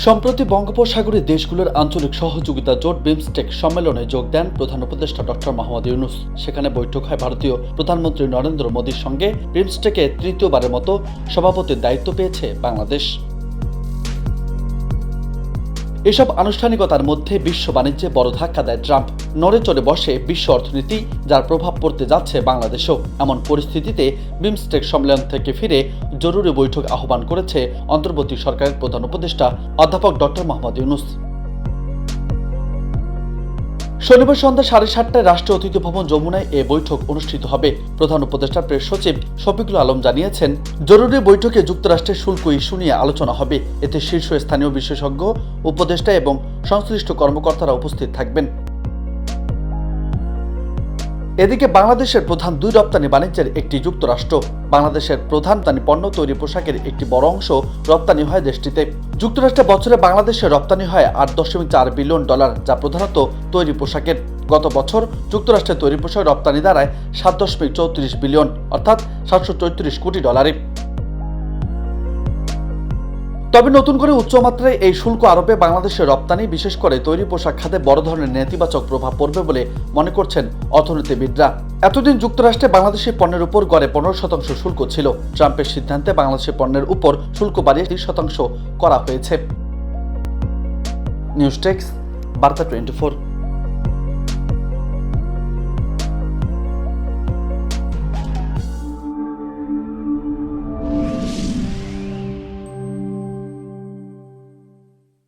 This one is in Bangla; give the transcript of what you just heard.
সম্প্রতি বঙ্গোপসাগরের দেশগুলোর আঞ্চলিক সহযোগিতা জোট বিমস্টেক সম্মেলনে যোগ দেন প্রধান উপদেষ্টা ডক্টর মোহাম্মদ ইউনূস। সেখানে বৈঠক হয় ভারতীয় প্রধানমন্ত্রী নরেন্দ্র মোদীর সঙ্গে। বিমস্টেকে তৃতীয়বারের মতো সভাপতির দায়িত্ব পেয়েছে বাংলাদেশ। এসব আনুষ্ঠানিকতার মধ্যে বিশ্ব বাণিজ্যে বড় ধাক্কা দেয় ট্রাম্প। নড়ে চড়ে বসে বিশ্ব অর্থনীতি, যার প্রভাব পড়তে যাচ্ছে বাংলাদেশেও। এমন পরিস্থিতিতে বিমস্টেক সম্মেলন থেকে ফিরে জরুরি বৈঠক আহ্বান করেছে অন্তর্বর্তী সরকারের প্রধান উপদেষ্টা অধ্যাপক ডক্টর মোহাম্মদ ইউনূস। শনিবার সন্ধ্যা 7:30টায় রাষ্ট্রীয় অতিথি ভবন যমুনায় এ বৈঠক অনুষ্ঠিত হবে। প্রধান উপদেষ্টা প্রেস সচিব শফিকুল আলম জানিয়েছেন, জরুরি বৈঠকে যুক্তরাষ্ট্রের শুল্ক ইস্যু নিয়ে আলোচনা হবে। এতে শীর্ষস্থানীয় বিশেষজ্ঞ, উপদেষ্টা এবং সংশ্লিষ্ট কর্মকর্তারা উপস্থিত থাকবেন। এদিকে বাংলাদেশের প্রধান দুই রপ্তানি বাণিজ্যের একটি যুক্তরাষ্ট্র। বাংলাদেশের প্রধান পণ্য তৈরি পোশাকের একটি বড় অংশ রপ্তানি হয় দেশটিতে। যুক্তরাষ্ট্রে বছরে বাংলাদেশে রপ্তানি হয় $8.4 বিলিয়ন, যা প্রধানত তৈরি পোশাকের। গত বছর যুক্তরাষ্ট্রে তৈরি পোশাক রপ্তানি দাঁড়ায় $7.34 বিলিয়ন, অর্থাৎ $734 কোটি। তবে নতুন করে উচ্চমাত্রায় এই শুল্ক আরোপে বাংলাদেশের রপ্তানি, বিশেষ করে তৈরি পোশাক খাতে বড় ধরনের নেতিবাচক প্রভাব পড়বে বলে মনে করছেন অর্থনীতিবিদরা। এতদিন যুক্তরাষ্ট্রে বাংলাদেশি পণ্যের উপর গড়ে 15% শুল্ক ছিল। ট্রাম্পের সিদ্ধান্তে বাংলাদেশি পণ্যের উপর শুল্ক বাড়িয়ে 30% করা হয়েছে। নিউজ ডেস্ক, বার্তা 24।